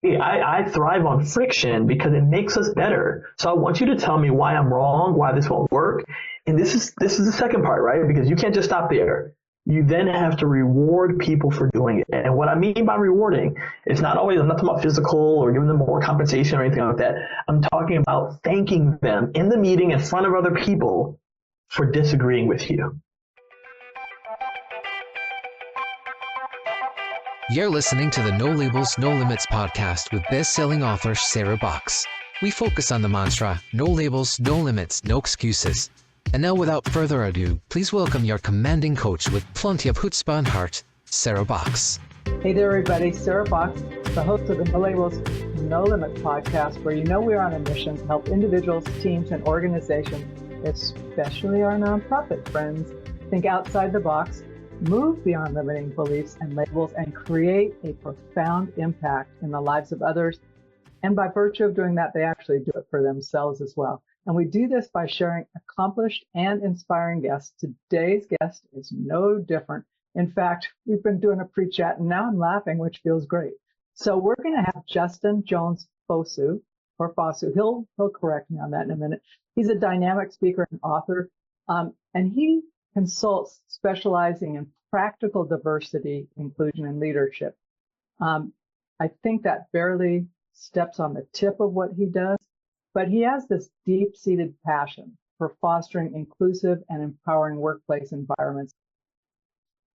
I thrive on friction because it makes us better. So I want you to tell me why I'm wrong, why this won't work. And this is the second part, right? Because you can't just stop there. You then have to reward people for doing it. And what I mean by rewarding is not always, I'm not talking about physical or giving them more compensation or anything like that. I'm talking about thanking them in the meeting in front of other people for disagreeing with you. You're listening to the No Labels, No Limits podcast with best-selling author Sarah Box. We focus on the mantra, no labels, no limits, no excuses. And now, without further ado, please welcome your commanding coach with plenty of chutzpah and heart, Sarah Box. Hey there, everybody. Sarah Box, the host of the No Labels, No Limits podcast, where you know we're on a mission to help individuals, teams, and organizations, especially our nonprofit friends, think outside the box, move beyond limiting beliefs and labels, and create a profound impact in the lives of others. And by virtue of doing that, they actually do it for themselves as well. And we do this by sharing accomplished and inspiring guests. Today's guest is no different. In fact, we've been doing a pre-chat and now I'm laughing, which feels great. So we're going to have Justin Jones-Fosu, or Fosu. He'll correct me on that in a minute. He's a dynamic speaker and author, and he consults specializing in practical diversity, inclusion, and leadership. I think that barely steps on the tip of what he does, but he has this deep-seated passion for fostering inclusive and empowering workplace environments.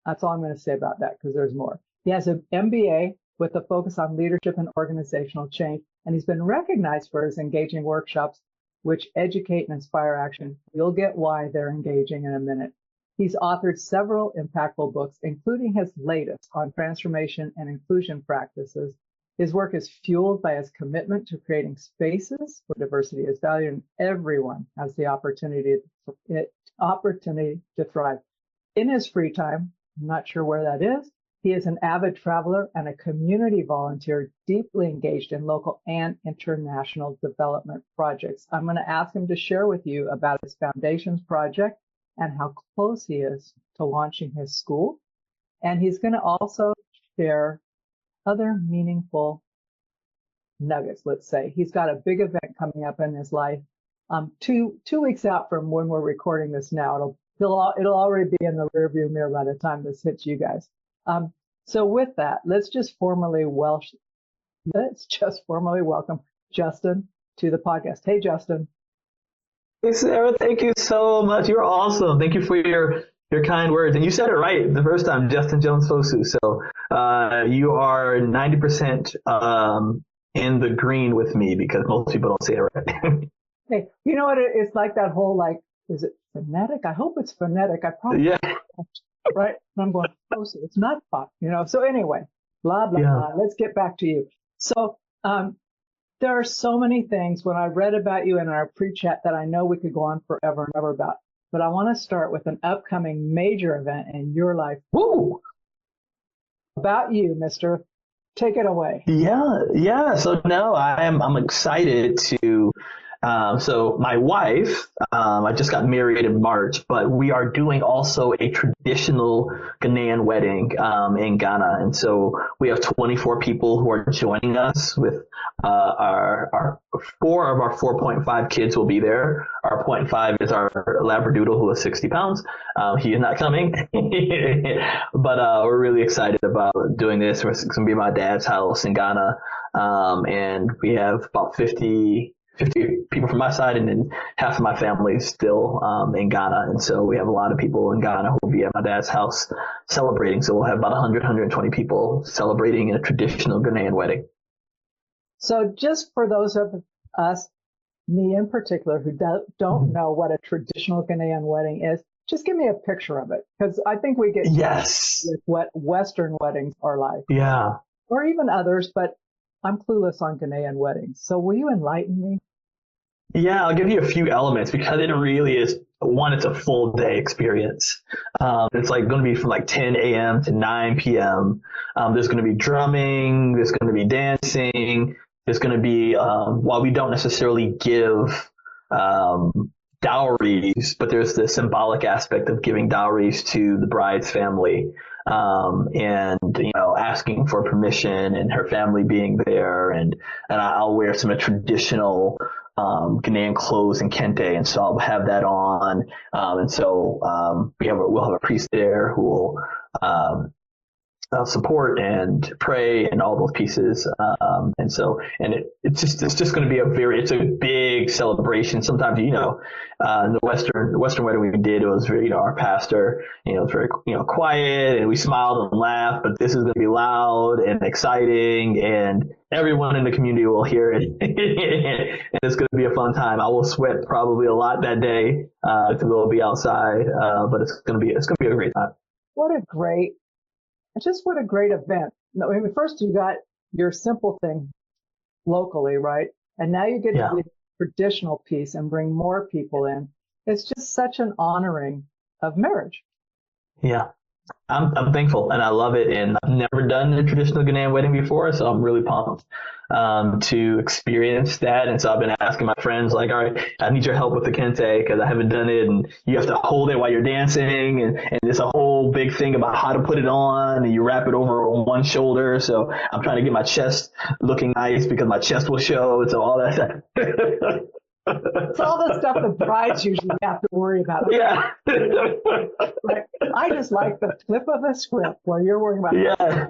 That's all I'm going to say about that, because there's more. He has an MBA with a focus on leadership and organizational change, and he's been recognized for his engaging workshops, which educate and inspire action. You'll get why they're engaging in a minute. He's authored several impactful books, including his latest on transformation and inclusion practices. His work is fueled by his commitment to creating spaces where diversity is valued and everyone has the opportunity to thrive. In his free time, I'm not sure where that is, he is an avid traveler and a community volunteer deeply engaged in local and international development projects. I'm going to ask him to share with you about his Foundations project and how close he is to launching his school. And he's going to also share other meaningful nuggets, let's say. He's got a big event coming up in his life. Two weeks out from when we're recording this now, it'll already be in the rearview mirror by the time this hits you guys. So with that, let's just formally welcome Justin to the podcast. Hey, Justin. Hey, Sarah, thank you so much. You're awesome. Thank you for your kind words. And you said it right the first time, Justin Jones-Fosu. So you are 90% in the green with me, because most people don't say it right. Hey, you know what? It's like that whole, is it phonetic? I hope it's phonetic. I probably, yeah. Right? And I'm going, Fosu. It's not pop, So anyway, blah, blah, blah. Let's get back to you. So there are so many things when I read about you in our pre-chat that I know we could go on forever and ever about. But I want to start with an upcoming major event in your life. Woo! About you, mister. Take it away. Yeah. So now I'm excited to. So my wife, I just got married in March, but we are doing also a traditional Ghanaian wedding in Ghana. And so we have 24 people who are joining us with our 4 of our 4.5 kids will be there. Our 0.5 is our Labradoodle, who is 60 pounds. He is not coming, but we're really excited about doing this. It's going to be at my dad's house in Ghana. And we have about 50 people from my side, and then half of my family is still in Ghana. And so we have a lot of people in Ghana who will be at my dad's house celebrating. So we'll have about 120 people celebrating in a traditional Ghanaian wedding. So just for those of us, me in particular, who don't know what a traditional Ghanaian wedding is, just give me a picture of it. Because I think we get with what Western weddings are like. Yeah. Or even others, but I'm clueless on Ghanaian weddings. So will you enlighten me? Yeah, I'll give you a few elements, because it really is, one, it's a full day experience. It's going to be from 10 a.m. to 9 p.m. There's going to be drumming. There's going to be dancing. There's going to be, while we don't necessarily give dowries, but there's the symbolic aspect of giving dowries to the bride's family. and asking for permission, and her family being there, and I'll wear some traditional Ghanaian clothes and kente, and so I'll have that on, and so we'll have a priest there who will support and pray and all those pieces. It's just going to be it's a big celebration. Sometimes, the Western wedding we did, it was very, our pastor, it was very, quiet, and we smiled and laughed, but this is going to be loud and exciting, and everyone in the community will hear it. And it's going to be a fun time. I will sweat probably a lot that day, because we'll be outside, but it's going to be a great time. What a great event. No, I mean, first you got your simple thing locally, right? And now you get to do the traditional piece and bring more people in. It's just such an honoring of marriage. Yeah. I'm thankful, and I love it, and I've never done a traditional Ghanaian wedding before, so I'm really pumped to experience that. And so I've been asking my friends, like, all right, I need your help with the kente because I haven't done it, and you have to hold it while you're dancing, and it's a whole big thing about how to put it on, and you wrap it over one shoulder. So I'm trying to get my chest looking nice because my chest will show, and so all that stuff. It's all the stuff the brides usually have to worry about. Yeah. Right. I just like the flip of the script where you're worrying about. Yeah.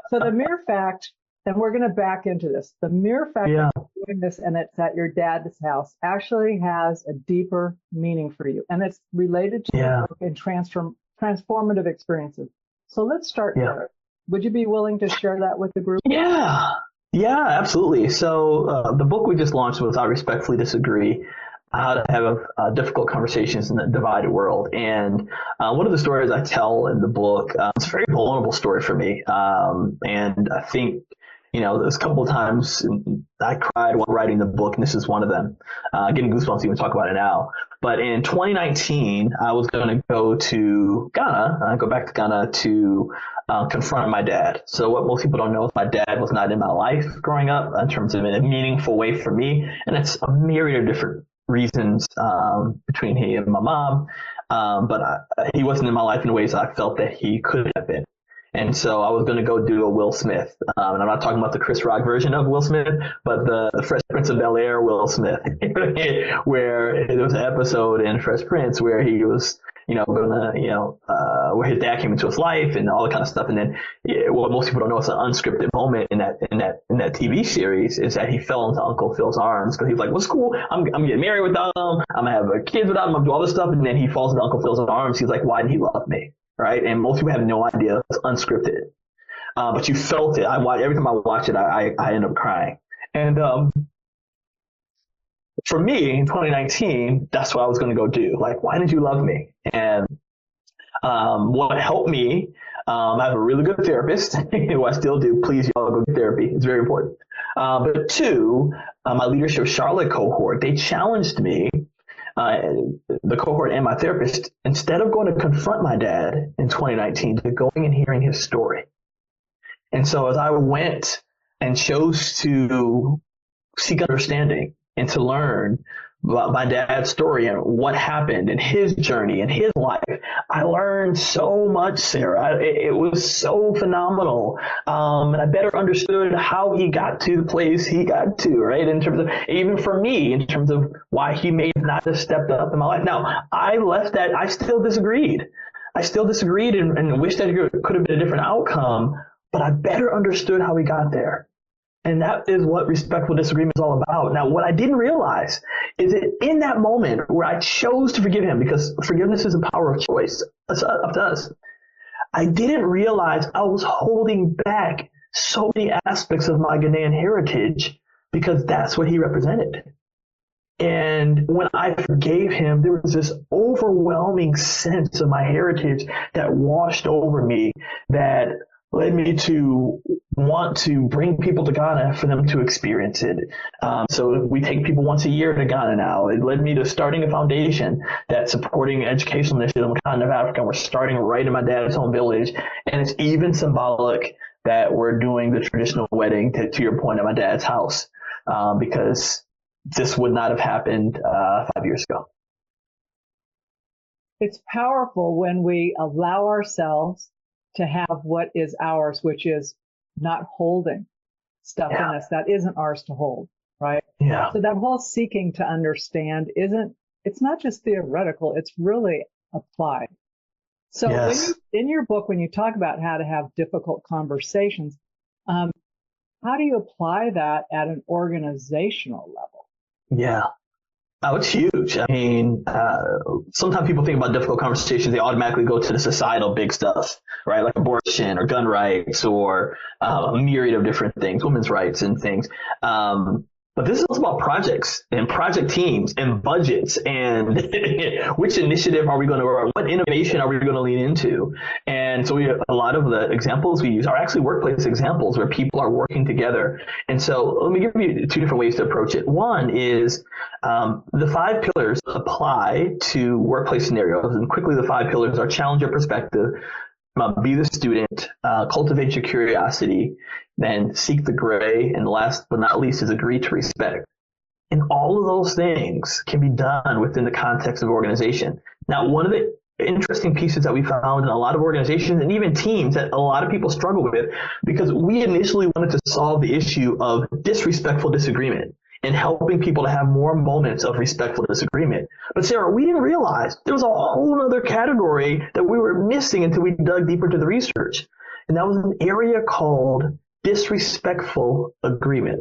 So the mere fact, and we're going to back into this, the mere fact that you're doing this and it's at your dad's house actually has a deeper meaning for you. And it's related to your work and transformative experiences. So let's start there. Would you be willing to share that with the group? Yeah, absolutely. So the book we just launched was I Respectfully Disagree, How to Have Difficult Conversations in a Divided World. And one of the stories I tell in the book, it's a very vulnerable story for me. And I think, there's a couple of times I cried while writing the book, and this is one of them. Getting goosebumps to even talk about it now. But in 2019, I was going to go to Ghana, go back to Ghana to confront my dad. So what most people don't know is my dad was not in my life growing up in terms of in a meaningful way for me. And it's a myriad of different reasons between he and my mom. But he wasn't in my life in ways I felt that he could have been. And so I was going to go do a Will Smith. And I'm not talking about the Chris Rock version of Will Smith, but the Fresh Prince of Bel-Air Will Smith, where there was an episode in Fresh Prince where he was, where his dad came into his life and all that kind of stuff. And then what most people don't know is an unscripted moment in that TV series is that he fell into Uncle Phil's arms because he was like, "What's cool? I'm getting married with them. I'm gonna have kids with them. I'm gonna do all this stuff." And then he falls into Uncle Phil's arms. He's like, "Why didn't he love me?" Right? And most people have no idea. It's unscripted. But you felt it. Every time I watch it, I end up crying. And for me, in 2019, that's what I was going to go do. Like, why didn't you love me? And what helped me, I have a really good therapist, who I still do. Please, y'all go get therapy. It's very important. But two, my Leadership Charlotte cohort, they challenged me, the cohort and my therapist, instead of going to confront my dad in 2019, to going and hearing his story. And so as I went and chose to seek understanding and to learn about my dad's story and what happened in his journey and his life, I learned so much, Sarah. It was so phenomenal. And I better understood how he got to the place he got to, right? In terms of, even for me, in terms of why he may not have stepped up in my life. Now, I left that, I still disagreed. And wished that it could have been a different outcome, but I better understood how he got there. And that is what respectful disagreement is all about. Now, what I didn't realize is that in that moment where I chose to forgive him, because forgiveness is a power of choice, it's up to us, I didn't realize I was holding back so many aspects of my Ghanaian heritage because that's what he represented. And when I forgave him, there was this overwhelming sense of my heritage that washed over me that led me to want to bring people to Ghana for them to experience it. So we take people once a year to Ghana now. It led me to starting a foundation that's supporting educational initiatives on the continent of Africa. We're starting right in my dad's home village. And it's even symbolic that we're doing the traditional wedding, to your point, at my dad's house, because this would not have happened 5 years ago. it's powerful when we allow ourselves to have what is ours, which is not holding stuff in us that isn't ours to hold, right? Yeah. So that whole seeking to understand it's not just theoretical, it's really applied. So Yes. in your book, when you talk about how to have difficult conversations, how do you apply that at an organizational level? Yeah. Oh, it's huge. I mean, sometimes people think about difficult conversations, they automatically go to the societal big stuff, right? Like abortion or gun rights or a myriad of different things, women's rights and things. But this is also about projects and project teams and budgets and which initiative are we going to, what innovation are we going to lean into? And so a lot of the examples we use are actually workplace examples where people are working together. And so let me give you two different ways to approach it. One is the 5 pillars apply to workplace scenarios. And quickly, the 5 pillars are challenge your perspective, be the student, cultivate your curiosity, then seek the gray, and last but not least is agree to respect. And all of those things can be done within the context of organization. Now, one of the interesting pieces that we found in a lot of organizations and even teams that a lot of people struggle with, because we initially wanted to solve the issue of disrespectful disagreement and helping people to have more moments of respectful disagreement. But Sarah, we didn't realize there was a whole other category that we were missing until we dug deeper into the research. And that was an area called disrespectful agreement.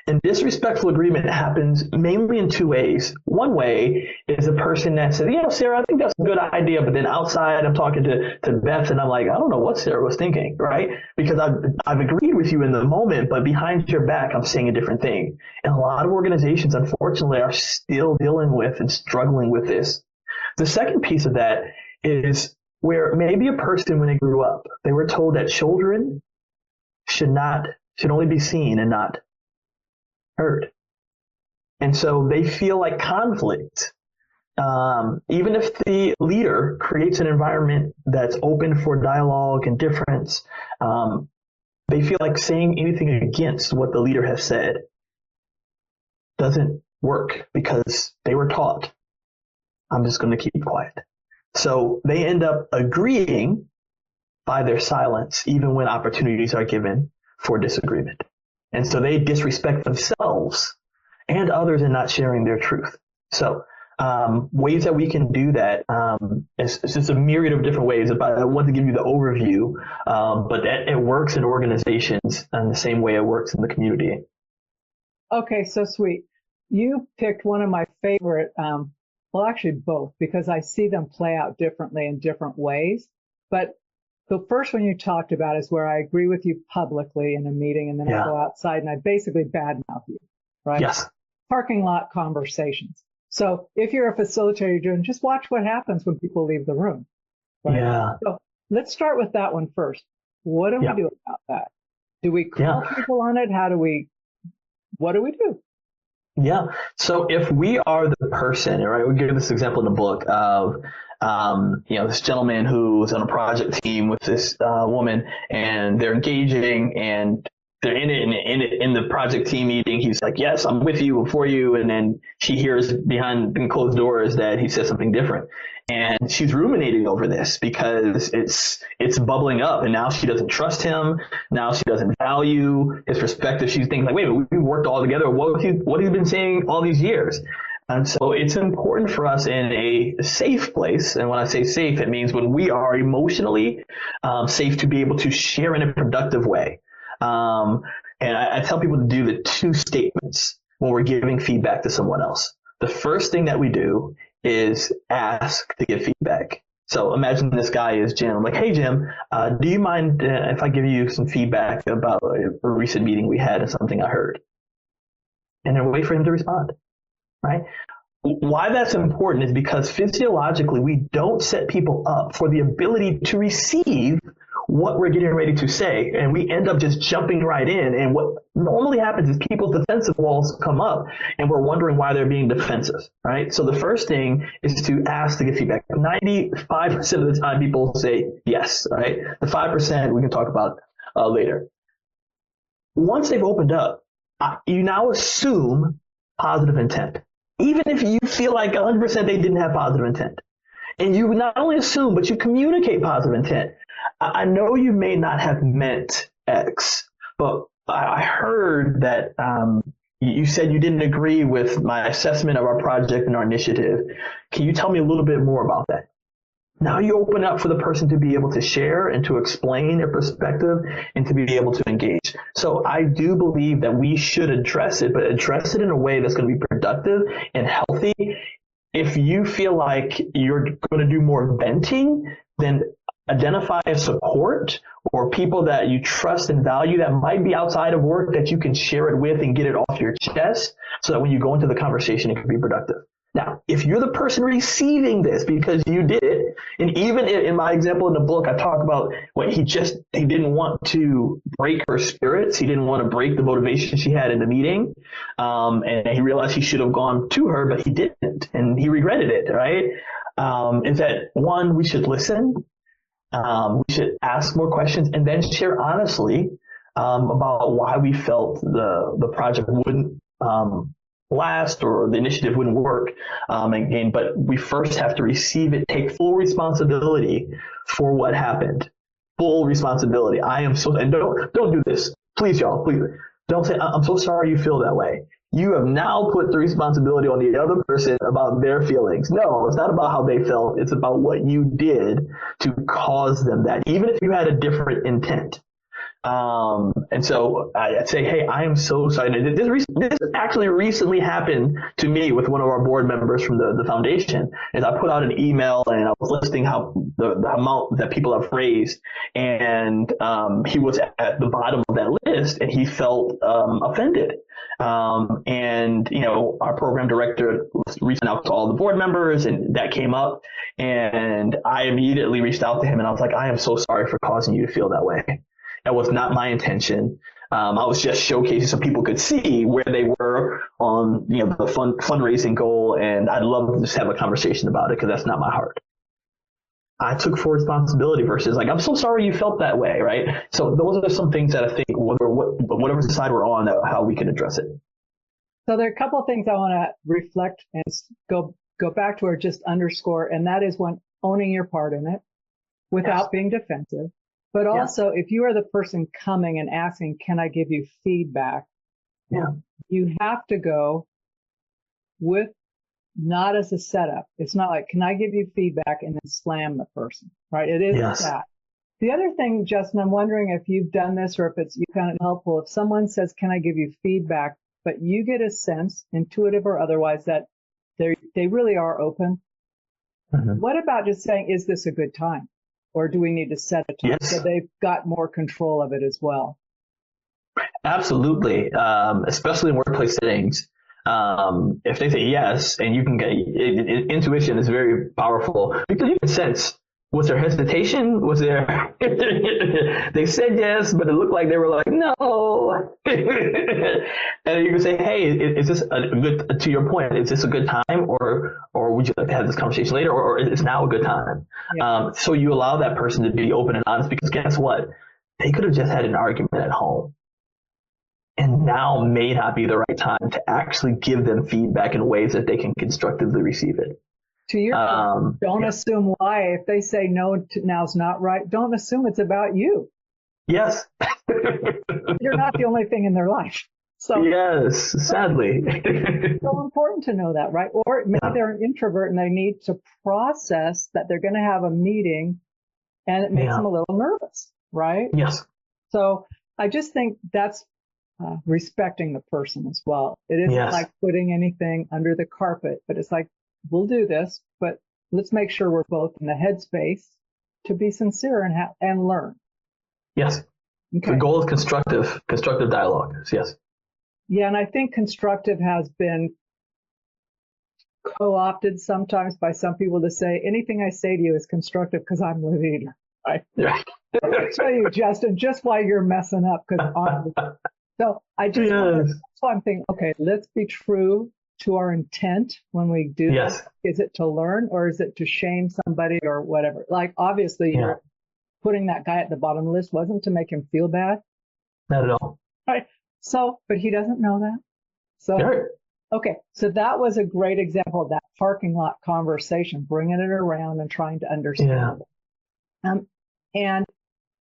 And disrespectful agreement happens mainly in 2 ways. One way is a person that says, Sarah, I think that's a good idea. But then outside, I'm talking to Beth and I'm like, I don't know what Sarah was thinking, right? Because I've agreed with you in the moment, but behind your back, I'm saying a different thing. And a lot of organizations, unfortunately, are still dealing with and struggling with this. The second piece of that is where maybe a person, when they grew up, they were told that children should only be seen and not heard. And so they feel like conflict, even if the leader creates an environment that's open for dialogue and difference, they feel like saying anything against what the leader has said doesn't work because they were taught, I'm just going to keep quiet. So they end up agreeing by their silence, even when opportunities are given for disagreement. And so they disrespect themselves and others in not sharing their truth. So ways that we can do that, it's just a myriad of different ways. I want to give you the overview, but it works in organizations in the same way it works in the community. Okay, so sweet. You picked one of my favorite, well, actually both, because I see them play out differently in different ways. But the first one you talked about is where I agree with you publicly in a meeting, and then I go outside and I basically badmouth you, right? Yes. Parking lot conversations. So if you're a facilitator, just watch what happens when people leave the room. Right? Yeah. So let's start with that one first. What do we do about that? Do we call people on it? What do we do? Yeah. So if we are the person, right, we give this example in the book of, this gentleman who's on a project team with this woman, and they're engaging and they're in the project team meeting. He's like, yes, I'm with you and for you. And then she hears behind closed doors that he says something different. And she's ruminating over this because it's bubbling up, and now she doesn't trust him. Now she doesn't value his perspective. She's thinking like, wait a minute, we worked all together. What have you been saying all these years? And so it's important for us in a safe place. And when I say safe, it means when we are emotionally safe to be able to share in a productive way. And I tell people to do the 2 statements when we're giving feedback to someone else. The first thing that we do is ask to give feedback. So imagine this guy is Jim. I'm like, hey, Jim, do you mind if I give you some feedback about a recent meeting we had and something I heard? And then wait for him to respond, right? Why that's important is because physiologically, we don't set people up for the ability to receive what we're getting ready to say. And we end up just jumping right in. And what normally happens is people's defensive walls come up and we're wondering why they're being defensive, right? So the first thing is to ask to get feedback. 95% of the time people say yes, right? The 5% we can talk about later. Once they've opened up, you now assume positive intent. even if you feel like 100% they didn't have positive intent. And you not only assume, but you communicate positive intent. I know you may not have meant X, but I heard that you said you didn't agree with my assessment of our project and our initiative. Can you tell me a little bit more about that? Now you open up for the person to be able to share and to explain their perspective and to be able to engage. So I do believe that we should address it, but address it in a way that's going to be productive and healthy. If you feel like you're going to do more venting, then identify a support or people that you trust and value that might be outside of work that you can share it with and get it off your chest so that when you go into the conversation, it can be productive. Now, if you're the person receiving this because you did it, and even in my example in the book, I talk about what he didn't want to break her spirits. He didn't want to break the motivation she had in the meeting. And he realized he should have gone to her, but he didn't. And he regretted it, right? Is that one, we should listen. We should ask more questions and then share honestly about why we felt the project wouldn't last or the initiative wouldn't work. Again, but we first have to receive it, take full responsibility for what happened. Full responsibility. I am so, and don't do this. Please, y'all, please. Don't say, I'm so sorry you feel that way. You have now put the responsibility on the other person about their feelings. No, it's not about how they felt. It's about what you did to cause them that, even if you had a different intent. And so I'd say, hey, I am so sorry. This actually recently happened to me with one of our board members from the foundation. Is I put out an email and I was listing how the amount that people have raised, and he was at the bottom of that list, and he felt offended. And our program director was reaching out to all the board members, and that came up, and I immediately reached out to him, and I was like, I am so sorry for causing you to feel that way. That was not my intention. I was just showcasing so people could see where they were on, the fundraising goal. And I'd love to just have a conversation about it because that's not my heart. I took full responsibility versus like, I'm so sorry you felt that way, right? So those are some things that I think whatever side we're on, how we can address it. So there are a couple of things I want to reflect and go back to or just underscore, and that is one, owning your part in it without being defensive. But also, if you are the person coming and asking, can I give you feedback? Yeah. You have to go with not as a setup. It's not like, can I give you feedback and then slam the person, right? It is that. The other thing, Justin, I'm wondering if you've done this or if it's you kind of helpful. If someone says, can I give you feedback? But you get a sense, intuitive or otherwise, that they really are open. Mm-hmm. What about just saying, is this a good time? Or do we need to set a time so they've got more control of it as well? Absolutely, especially in workplace settings. If they say yes, and you can get intuition is very powerful because you can sense. Was there hesitation? Was there? They said yes, but it looked like they were like no. And you can say, "Hey, is this a good?" To your point, is this a good time, or would you like to have this conversation later, or is now a good time? Yeah. So you allow that person to be open and honest because guess what? They could have just had an argument at home, and now may not be the right time to actually give them feedback in ways that they can constructively receive it. To your point, don't assume why. If they say no, now's not right, don't assume it's about you. Yes. You're not the only thing in their life. So yes, sadly. It's so important to know that, right? Or maybe they're an introvert and they need to process that they're going to have a meeting and it makes them a little nervous, right? Yes. So I just think that's respecting the person as well. It isn't like putting anything under the carpet, but it's like, we'll do this, but let's make sure we're both in the headspace to be sincere and learn. Yes. Okay. The goal is constructive dialogue. Yes. Yeah, and I think constructive has been co-opted sometimes by some people to say anything I say to you is constructive because I'm the leader. Right? Yeah. Let me tell you, Justin, just why you're messing up because I'm. So I just that's why I'm thinking, okay, let's be true to our intent when we do this. Is it to learn or is it to shame somebody or whatever? Like, obviously, you're putting that guy at the bottom of the list wasn't to make him feel bad. Not at all. Right. So, but he doesn't know that. So Okay, so that was a great example of that parking lot conversation, bringing it around and trying to understand it. And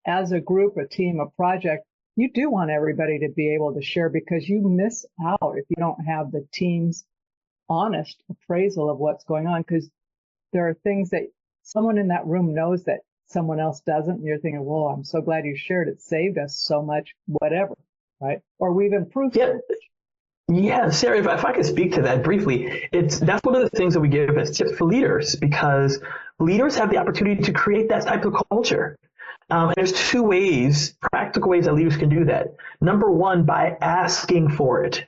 as a group, a team, a project, you do want everybody to be able to share, because you miss out if you don't have the team's honest appraisal of what's going on, because there are things that someone in that room knows that someone else doesn't. And you're thinking, well, I'm so glad you shared. It saved us so much, whatever, right? Or we've improved. Yeah. Yeah, Sarah, if I could speak to that briefly, that's one of the things that we give as tips for leaders, because leaders have the opportunity to create that type of culture. And there's two ways, practical ways that leaders can do that. Number one, by asking for it.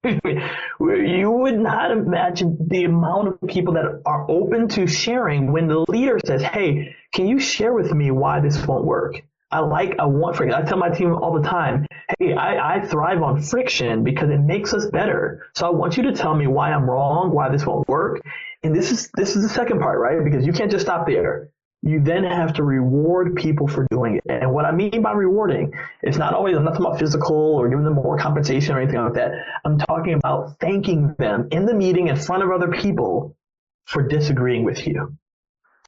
You would not imagine the amount of people that are open to sharing when the leader says, hey, can you share with me why this won't work? I want friction. I tell my team all the time, hey, I thrive on friction because it makes us better. So I want you to tell me why I'm wrong, why this won't work. And this is the second part, right? Because you can't just stop there. You then have to reward people for doing it. And what I mean by rewarding, I'm not talking about physical or giving them more compensation or anything like that. I'm talking about thanking them in the meeting in front of other people for disagreeing with you,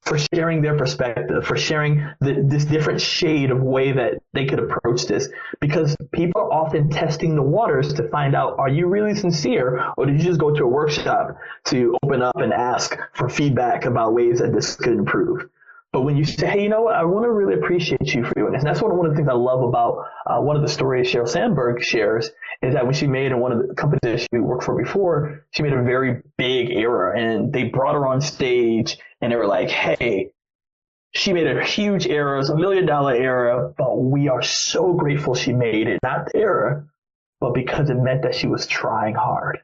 for sharing their perspective, for sharing this different shade of way that they could approach this. Because people are often testing the waters to find out, are you really sincere, or did you just go to a workshop to open up and ask for feedback about ways that this could improve? But when you say, hey, you know what, I want to really appreciate you for doing this. And that's one of the things I love about one of the stories Sheryl Sandberg shares, is that when she made in one of the companies that she worked for before, she made a very big error, and they brought her on stage and they were like, hey, she made a huge error. It was $1 million error, but we are so grateful she made it. Not the error, but because it meant that she was trying hard.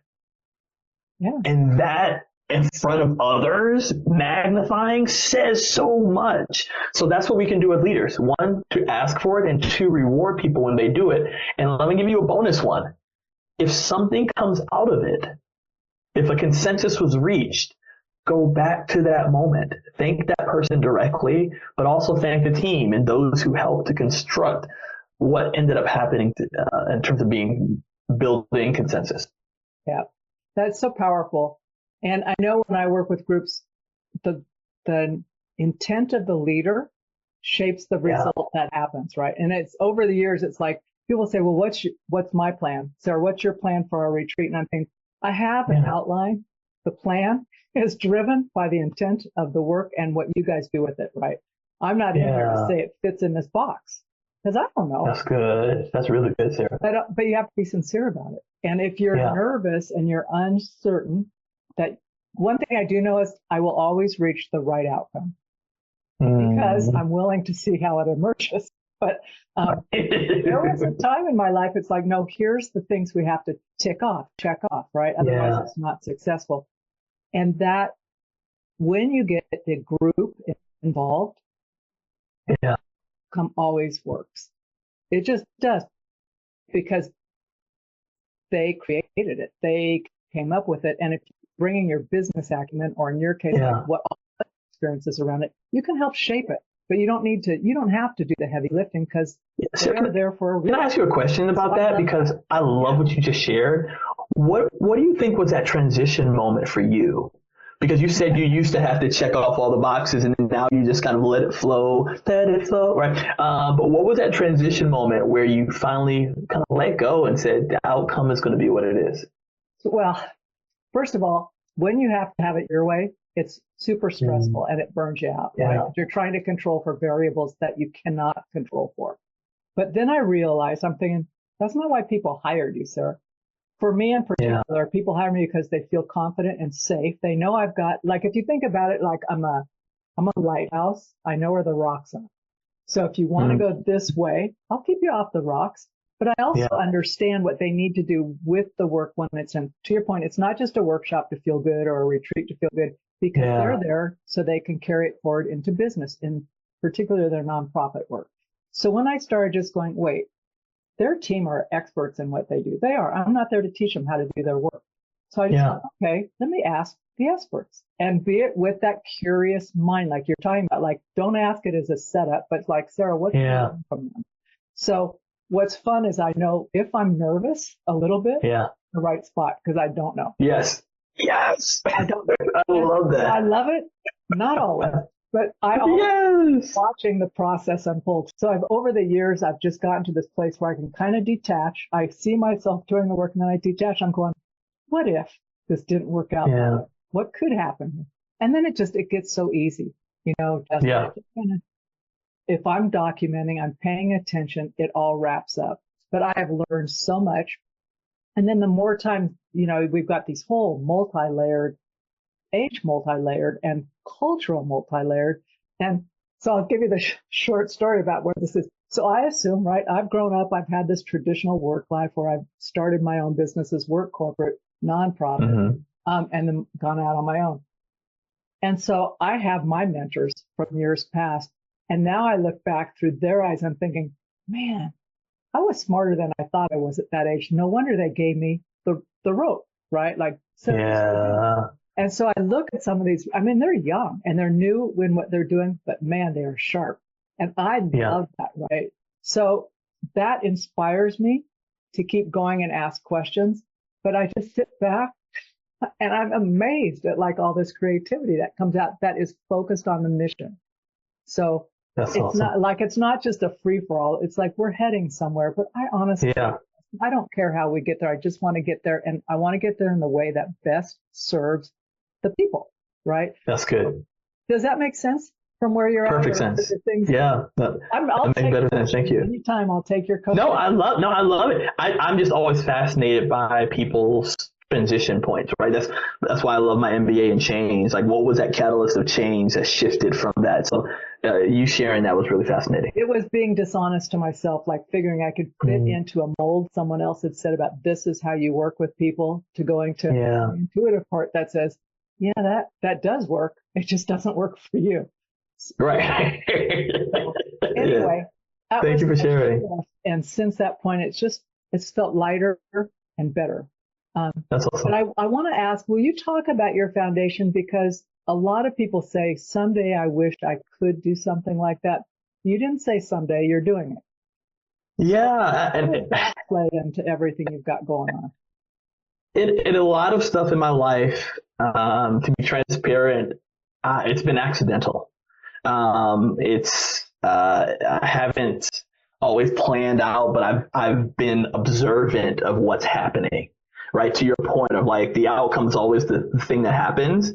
Yeah. And that, in front of others, magnifying, says so much. So that's what we can do with leaders. One, to ask for it, and two, reward people when they do it. And let me give you a bonus one. If something comes out of it, if a consensus was reached, go back to that moment. Thank that person directly, but also thank the team and those who helped to construct what ended up happening in terms of building consensus. Yeah, that's so powerful. And I know when I work with groups, the intent of the leader shapes the result that happens, right? And it's over the years, it's like people say, well, what's my plan? Sarah, what's your plan for our retreat? And I'm thinking, I have an outline. The plan is driven by the intent of the work and what you guys do with it, right? I'm not in here to say it fits in this box, because I don't know. That's good. That's really good, Sarah. But you have to be sincere about it. And if you're nervous and you're uncertain, that one thing I do know is I will always reach the right outcome, because I'm willing to see how it emerges. But there was a time in my life, it's like, no, here's the things we have to check off, right? Otherwise it's not successful. And that when you get the group involved, always works. It just does, because they created it. They came up with it. And if you're bringing your business acumen, or in your case, what all the experiences around it, you can help shape it. But you don't have to do the heavy lifting, because they're there for a reason. Can I ask you a question about that? Because I love what you just shared. What do you think was that transition moment for you? Because you said you used to have to check off all the boxes, and now you just kind of let it flow, right? But what was that transition moment where you finally kind of let go and said the outcome is going to be what it is? Well, first of all, when you have to have it your way, it's super stressful and it burns you out, right? You're trying to control for variables that you cannot control for. But then I realized, I'm thinking, that's not why people hired you, sir. For me in particular, people hire me because they feel confident and safe. They know I've got, like, if you think about it, like I'm a lighthouse. I know where the rocks are. So if you want to go this way, I'll keep you off the rocks. But I also understand what they need to do with the work when it's in. To your point, it's not just a workshop to feel good or a retreat to feel good, because they're there so they can carry it forward into business, in particular their nonprofit work. So when I started just going, wait, their team are experts in what they do. They are. I'm not there to teach them how to do their work. So I just thought, okay, let me ask the experts, and be it with that curious mind, like you're talking about. Like, don't ask it as a setup, but like, Sarah, what's from them? So what's fun is I know if I'm nervous a little bit, the right spot because I don't know. Yes. Yes. I don't know. I love that. I love it. Not always, but I always Yes. watching the process unfold. So over the years, I've just gotten to this place where I can kind of detach. I see myself doing the work and then I detach. I'm going, what if this didn't work out? Yeah. What could happen here? And then it gets so easy, Justin, Yeah. if I'm documenting, I'm paying attention, it all wraps up. But I have learned so much. And then the more time, we've got these whole age multi-layered and cultural multi-layered. And so I'll give you the short story about where this is. So I assume, right, I've grown up, I've had this traditional work life where I've started my own businesses, work corporate, nonprofit, and then gone out on my own. And so I have my mentors from years past. And now I look back through their eyes, I'm thinking, man, I was smarter than I thought I was at that age. No wonder they gave me the rope, right? Like, Yeah. And so I look at some of these, I mean, they're young and they're new in what they're doing, but man, they are sharp. And I love that, right? So that inspires me to keep going and ask questions. But I just sit back and I'm amazed at like all this creativity that comes out that is focused on the mission. So That's it's awesome. it's not just a free for all. It's like we're heading somewhere, but I honestly, I don't care how we get there. I just want to get there. And I want to get there in the way that best serves the people, right? That's good. Does that make sense from where you're at? Perfect sense. Yeah. I'll take better sense. Thank you. Anytime I'll take your coaching. No, I love it. I'm just always fascinated by people's transition points, right? That's why I love my MBA in change. Like, what was that catalyst of change that shifted from that? So you sharing that was really fascinating. It was being dishonest to myself, like figuring I could fit into a mold someone else had said about this is how you work with people, to going to the intuitive part that says, yeah, that does work. It just doesn't work for you. Right. So, anyway. Thank you for sharing. And since that point, it's felt lighter and better. That's awesome. But I want to ask, will you talk about your foundation? Because a lot of people say, someday I wish I could do something like that. You didn't say someday, you're doing it. Yeah. How does that play into everything you've got going on? In a lot of stuff in my life, to be transparent, it's been accidental. I haven't always planned out, but I've been observant of what's happening. Right, to your point of like the outcome is always the thing that happens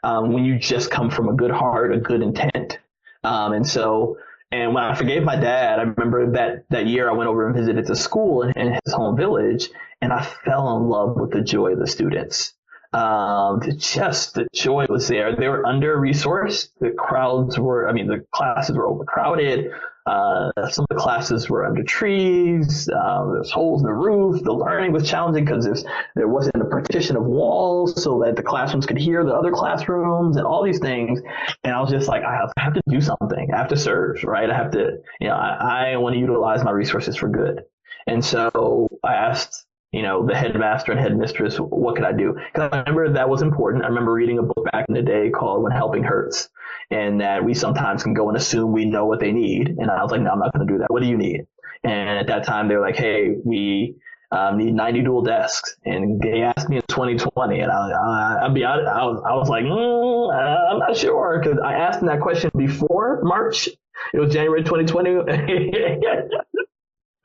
when you just come from a good heart, a good intent. And when I forgave my dad, I remember that year I went over and visited the school in his home village, and I fell in love with the joy of the students. The joy was there. They were under-resourced. The classes were overcrowded. Some of the classes were under trees. There's holes in the roof. The learning was challenging because there wasn't a partition of walls so that the classrooms could hear the other classrooms and all these things. And I was just like, I have to do something. I have to serve, right? I have to, I want to utilize my resources for good. And so I asked, the headmaster and headmistress, what could I do? Because I remember that was important. I remember reading a book back in the day called When Helping Hurts, and that we sometimes can go and assume we know what they need. And I was like, no, I'm not going to do that. What do you need? And at that time, they were like, hey, we need 90 dual desks. And they asked me in 2020, and I'll be honest, I was like, I'm not sure, because I asked them that question before March. It was January 2020.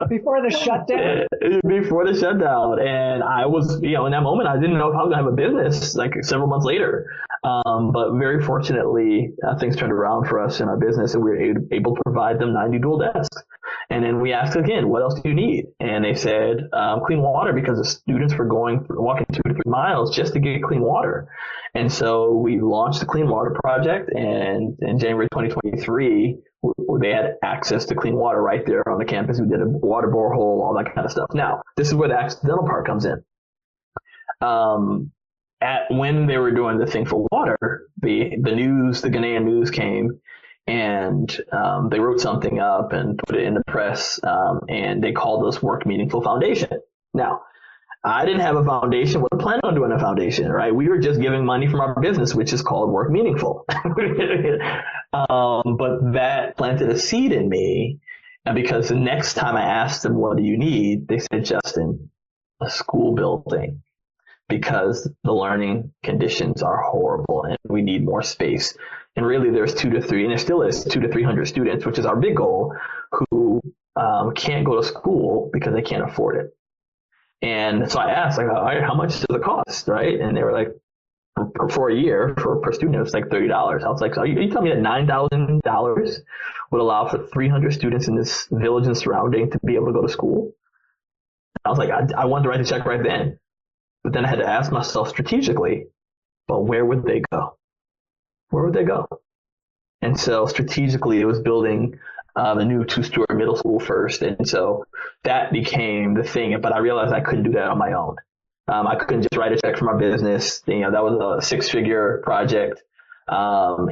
Before the shutdown? Before the shutdown. And I was, in that moment, I didn't know if I was going to have a business like several months later. But very fortunately, things turned around for us in our business, and we were able to provide them 90 dual desks. And then we asked again, what else do you need? And they said, clean water, because the students were walking 2 to 3 miles just to get clean water. And so we launched the Clean Water Project, and in January 2023, they had access to clean water right there on the campus. We did a water borehole, all that kind of stuff. Now, this is where the accidental part comes in. When they were doing the thing for water, the Ghanaian news came, and they wrote something up and put it in the press, and they called us Work Meaningful Foundation. Now, I didn't have a foundation, wasn't planning on doing a foundation, right? We were just giving money from our business, which is called Work Meaningful. But that planted a seed in me, and because the next time I asked them, what do you need? They said, Justin, a school building because the learning conditions are horrible and we need more space. And really there's 2 to 3, and there still is 200 to 300 students, which is our big goal, who can't go to school because they can't afford it. And so I asked, like, all right, how much does it cost, right? And they were like, for a year, per student, it was like $30. I was like, so are you telling me that $9,000 would allow for 300 students in this village and surrounding to be able to go to school? I was like, I wanted to write the check right then. But then I had to ask myself strategically, but where would they go? Where would they go? And so strategically, it was building the new 2-story middle school first. And so that became the thing. But I realized I couldn't do that on my own. I couldn't just write a check for my business. You know, that was a 6-figure project. So I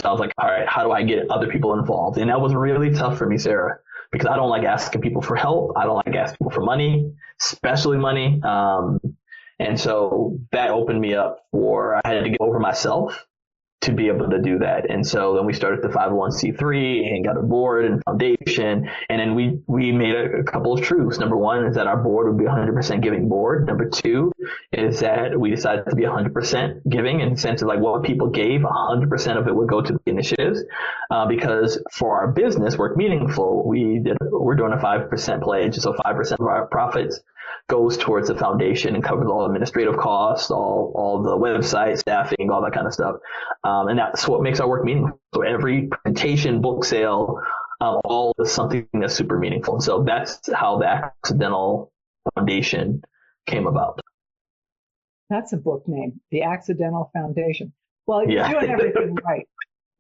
was like, all right, how do I get other people involved? And that was really tough for me, Sarah, because I don't like asking people for help. I don't like asking people for money, especially money. And so that opened me up I had to get over myself to be able to do that. And so then we started the 501c3 and got a board and foundation. And then we made a couple of truths. Number one is that our board would be 100% giving board. Number two is that we decided to be 100% giving in the sense of like what people gave, 100% of it would go to the initiatives. Because for our business, Work Meaningful, we're doing a 5% pledge. So 5% of our profits goes towards the foundation and covers all administrative costs, all the website staffing, all that kind of stuff. And that's what makes our work meaningful. So every presentation, book sale, all is something that's super meaningful. And so that's how the Accidental Foundation came about. That's a book name, The Accidental Foundation. Well, you're Yeah. doing everything right.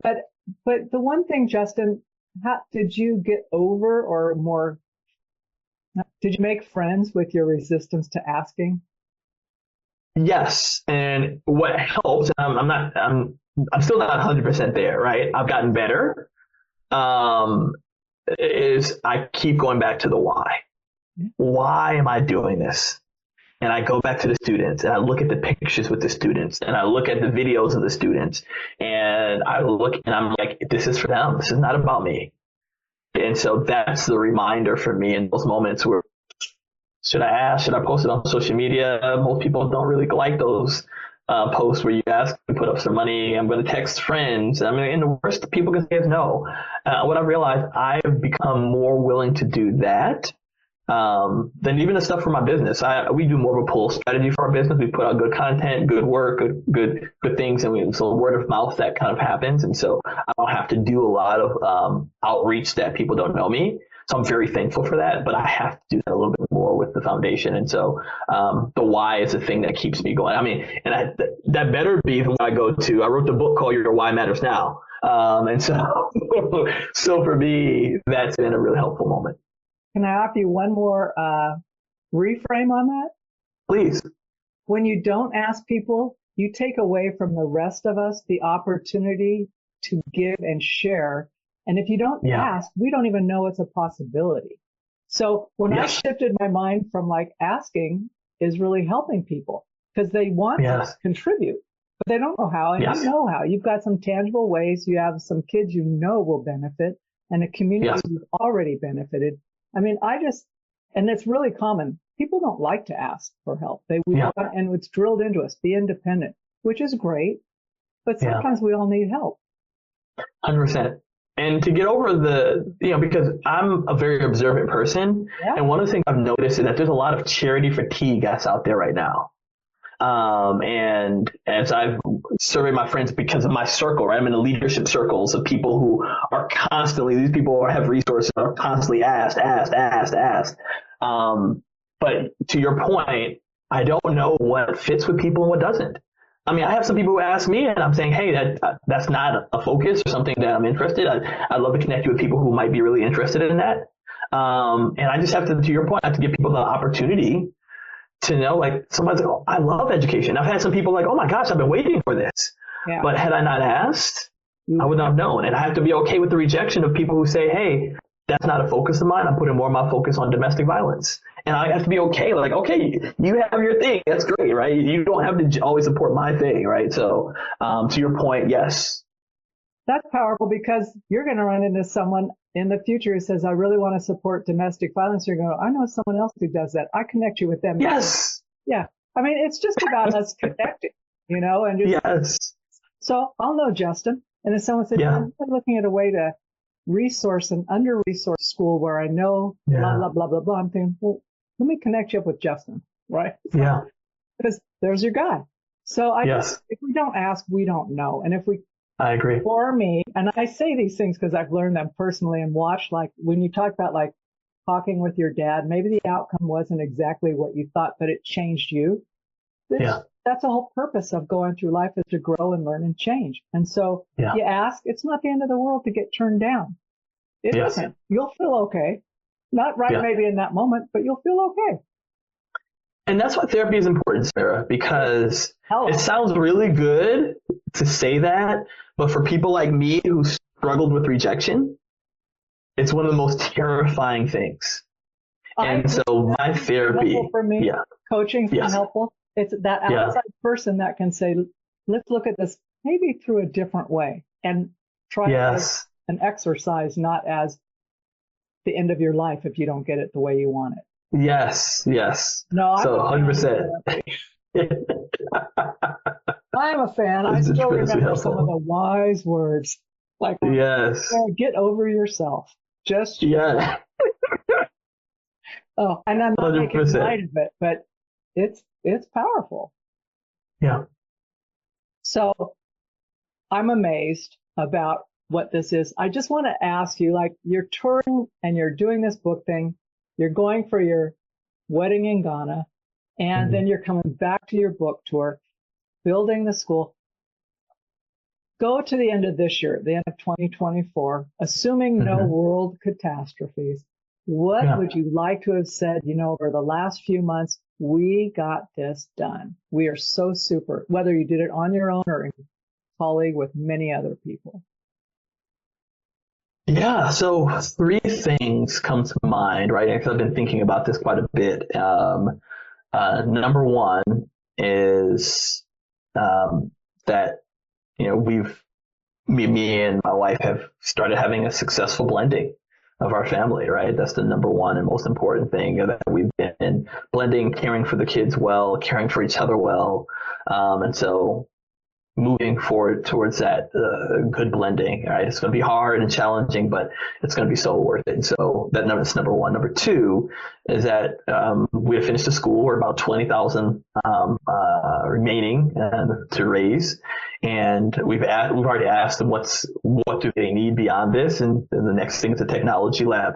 But the one thing, Justin, how did you get over or more? Did you make friends with your resistance to asking? Yes. And what helps, I'm still not 100% there, right? I've gotten better. Is I keep going back to the why. Why am I doing this? And I go back to the students and I look at the pictures with the students and I look at the videos of the students and I look and I'm like, this is for them. This is not about me. And so that's the reminder for me in those moments where should I ask? Should I post it on social media? Most people don't really like those posts where you ask to put up some money. I'm going to text friends. I mean, and the worst people can say is no. What I realized, I've become more willing to do that than even the stuff for my business. We do more of a pull strategy for our business. We put out good content, good work, good things, and so word of mouth that kind of happens. And so I don't have to do a lot of outreach that people don't know me. So I'm very thankful for that, but I have to do that a little bit more with the foundation. And so the why is the thing that keeps me going. I mean, and that better be the one I go to. I wrote the book called Your Why Matters Now. And so for me, that's been a really helpful moment. Can I offer you one more reframe on that? Please. When you don't ask people, you take away from the rest of us the opportunity to give and share. And if you don't ask, we don't even know it's a possibility. So when I shifted my mind from like asking is really helping people because they want to contribute, but they don't know how. And you know how. You've got some tangible ways. You have some kids you know will benefit and a community you've already benefited. I mean, and it's really common. People don't like to ask for help. And it's drilled into us, be independent, which is great. But sometimes we all need help. 100%. And to get over because I'm a very observant person. Yeah. And one of the things I've noticed is that there's a lot of charity fatigue that's out there right now. And as I've surveyed my friends because of my circle, right? I'm in the leadership circles of people who are constantly, these people who have resources are constantly asked. But to your point, I don't know what fits with people and what doesn't. I mean, I have some people who ask me and I'm saying, hey, that's not a focus or something that I'm interested. I'd love to connect you with people who might be really interested in that. And I just have to your point, I have to give people the opportunity to know, like, somebody's like, oh, I love education. I've had some people like, oh my gosh, I've been waiting for this. Yeah. But had I not asked, I would not have known. And I have to be okay with the rejection of people who say, hey, that's not a focus of mine. I'm putting more of my focus on domestic violence. And I have to be okay. Like, okay, you have your thing. That's great, right? You don't have to always support my thing, right? So to your point, yes. That's powerful because you're going to run into someone in the future who says, I really want to support domestic violence, you're going, I know someone else who does that. I connect you with them. Yes. Yeah. I mean, it's just about us connecting, and just, Yes. so I'll know Justin. And if someone said, Yeah. I'm looking at a way to resource an under-resourced school where I know blah, blah, blah, blah, blah, I'm thinking, well, let me connect you up with Justin, right? Yeah. Because there's your guy. So if we don't ask, we don't know. And if we, I agree. for me, and I say these things because I've learned them personally and watched, like when you talk about like talking with your dad, maybe the outcome wasn't exactly what you thought, but it changed you. That's the whole purpose of going through life, is to grow and learn and change. And so you ask, it's not the end of the world to get turned down. It isn't. You'll feel okay. Not right maybe in that moment, but you'll feel okay. And that's why therapy is important, Sarah, because it sounds really good to say that, but for people like me who struggled with rejection, it's one of the most terrifying things. And so my therapy, for me, coaching's been helpful. It's that outside person that can say, let's look at this maybe through a different way and try it as an exercise, not as the end of your life if you don't get it the way you want it. Yes. No, so 100%. I'm a fan. I still remember some of the wise words. Like, get over yourself. Just oh, and I'm not 100%. Making light of it, but it's powerful. Yeah. So I'm amazed about what this is. I just want to ask you, like, you're touring and you're doing this book thing. You're going for your wedding in Ghana, and then you're coming back to your book tour, building the school. Go to the end of this year, the end of 2024, assuming no world catastrophes. What would you like to have said, over the last few months? We got this done. We are so super, whether you did it on your own or in colleague with many other people. Yeah, so 3 things come to mind, right? Because I've been thinking about this quite a bit. Number one is that, me and my wife have started having a successful blending of our family, right? That's the number one and most important thing, that we've been blending, caring for the kids well, caring for each other well. And so moving forward towards that good blending, right? It's going to be hard and challenging, but it's going to be so worth it. And so that's number one. Number two is that we have finished the school. We're about 20,000 remaining to raise, and we've already asked them what do they need beyond this, and the next thing is a technology lab.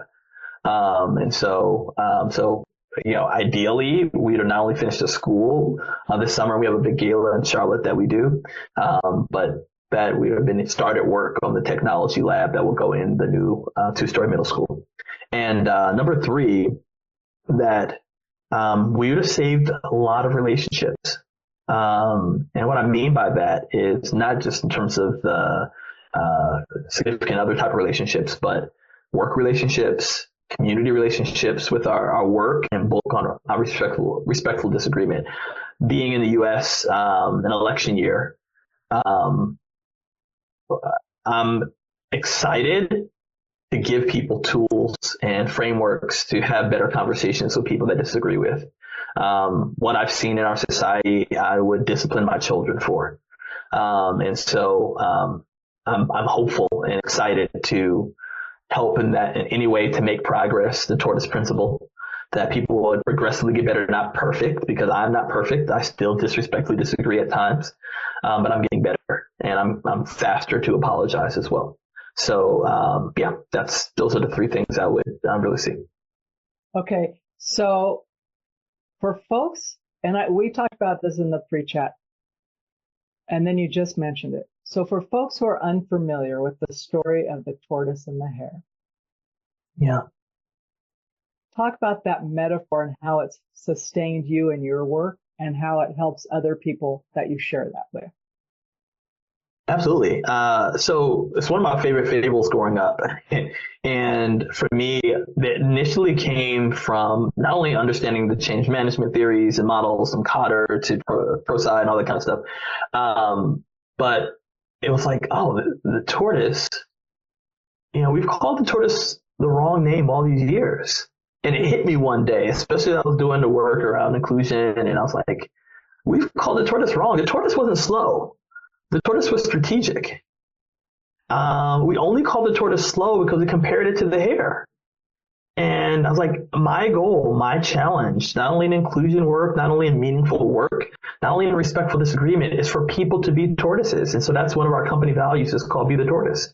Ideally, we'd have not only finished the school this summer. We have a big gala in Charlotte that we do, but that we have been started work on the technology lab that will go in the new 2-story middle school. And number 3, that we would have saved a lot of relationships. And what I mean by that is not just in terms of the significant other type of relationships, but work relationships, community relationships with our work, and both on a respectful disagreement. Being in the U.S., an election year, I'm excited to give people tools and frameworks to have better conversations with people that disagree with. What I've seen in our society, I would discipline my children for. And so I'm hopeful and excited to help in any way to make progress toward this principle, that people would progressively get better. Not perfect, because I'm not perfect. I still disrespectfully disagree at times, but I'm getting better, and I'm faster to apologize as well. So those are the 3 things I would really see. Okay, so for folks, and we talked about this in the pre-chat, and then you just mentioned it. So for folks who are unfamiliar with the story of the tortoise and the hare, talk about that metaphor and how it's sustained you in your work and how it helps other people that you share that with. Absolutely. So it's one of my favorite fables growing up. And for me, that initially came from not only understanding the change management theories and models from Cotter to ProSci and all that kind of stuff, but it was like, the tortoise we've called the tortoise the wrong name all these years. And it hit me one day, especially when I was doing the work around inclusion. And I was like, we've called the tortoise wrong. The tortoise wasn't slow. The tortoise was strategic. We only called the tortoise slow because we compared it to the hare. And I was like, my goal, my challenge, not only in inclusion work, not only in meaningful work, not only in respectful disagreement, is for people to be tortoises. And so that's one of our company values, is called Be the Tortoise.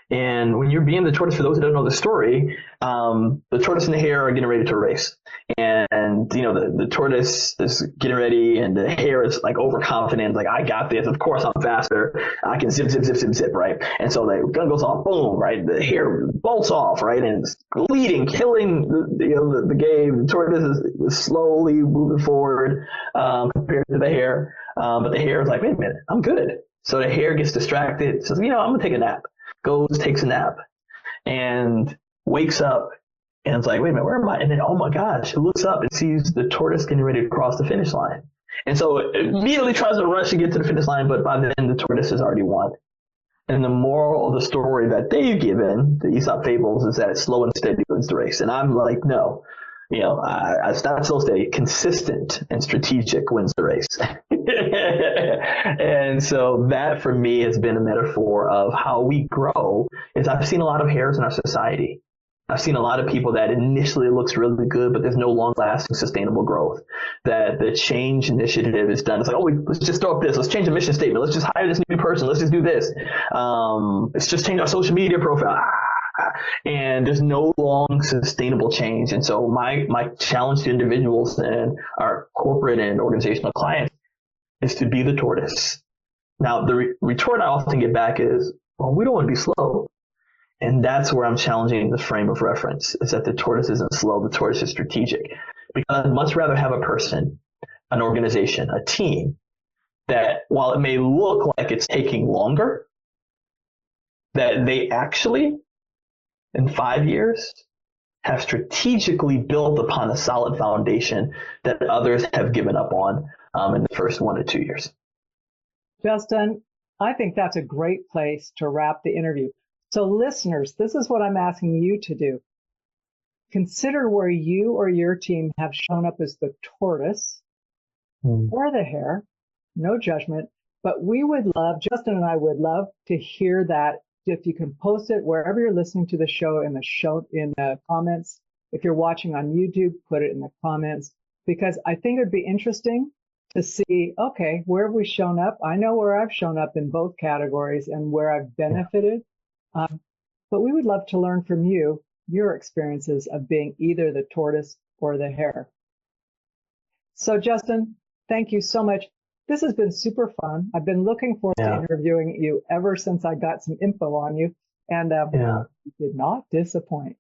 And when you're being the tortoise, for those who don't know the story, the tortoise and the hare are getting ready to race. And, the tortoise is getting ready and the hare is like overconfident, like, I got this. Of course, I'm faster. I can zip, zip, zip, zip, zip, right? And so the gun goes off, boom, right? The hare bolts off, right? And it's leading, killing the game. The tortoise is slowly moving forward compared to the hare. But the hare is like, wait a minute, I'm good. So the hare gets distracted, says, I'm going to take a nap. Goes, takes a nap, and wakes up, and it's like, wait a minute, where am I? And then, oh my gosh, it looks up and sees the tortoise getting ready to cross the finish line. And so it immediately tries to rush to get to the finish line, but by then the tortoise has already won. And the moral of the story that they've given, the Aesop fables, is that slow and steady wins the race. And I'm like, no, it's not slow, steady. Consistent and strategic wins the race. And so that for me has been a metaphor of how we grow. Is I've seen a lot of hares in our society. I've seen a lot of people that initially looks really good, but there's no long-lasting sustainable growth. That the change initiative is done. It's like, let's just throw up this. Let's change the mission statement. Let's just hire this new person. Let's just do this. Let's just change our social media profile. And there's no long sustainable change. And so my challenge to individuals and our corporate and organizational clients is to be the tortoise. Now, the retort I often get back is, well, we don't want to be slow. And that's where I'm challenging the frame of reference, is that the tortoise isn't slow, the tortoise is strategic. Because I'd much rather have a person, an organization, a team, that while it may look like it's taking longer, that they actually, in 5 years, have strategically built upon a solid foundation that others have given up on in the first 1 to 2 years. Justin, I think that's a great place to wrap the interview. So listeners, this is what I'm asking you to do. Consider where you or your team have shown up as the tortoise or the hare. No judgment, but we would love, Justin and I would love to hear that. If you can post it wherever you're listening to the show in the comments. If you're watching on YouTube, put it in the comments, because I think it'd be interesting to see, okay, where have we shown up? I know where I've shown up in both categories and where I've benefited. But we would love to learn from you, your experiences of being either the tortoise or the hare. So Justin, thank you so much. This has been super fun. I've been looking forward to interviewing you ever since I got some info on you, and you did not disappoint.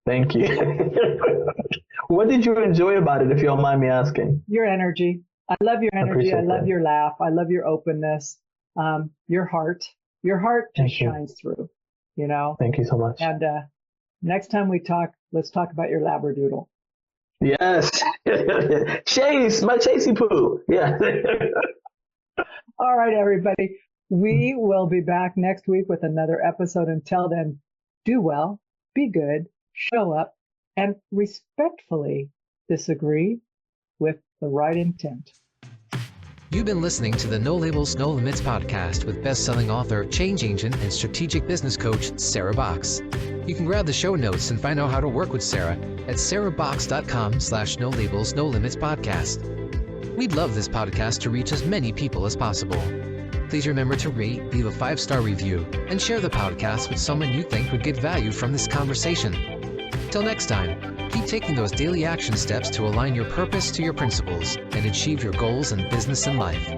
Thank you. What did you enjoy about it, if you don't mind me asking? Your energy. I love your energy. I love your laugh. I love your openness. Your heart. Your heart just shines through, Thank you so much. And next time we talk, let's talk about your Labradoodle. Yes. Chase, my Chasey Poo. Yeah. All right, everybody. We will be back next week with another episode. Until then, do well, be good, show up, and respectfully disagree with the right intent. You've been listening to the No Labels, No Limits podcast with best-selling author, change agent, and strategic business coach, Sarah Box. You can grab the show notes and find out how to work with Sarah at sarahbox.com/no labels, no limits podcast. We'd love this podcast to reach as many people as possible. Please remember to rate, leave a 5-star review, and share the podcast with someone you think would get value from this conversation. Till next time, keep taking those daily action steps to align your purpose to your principles and achieve your goals in business and life.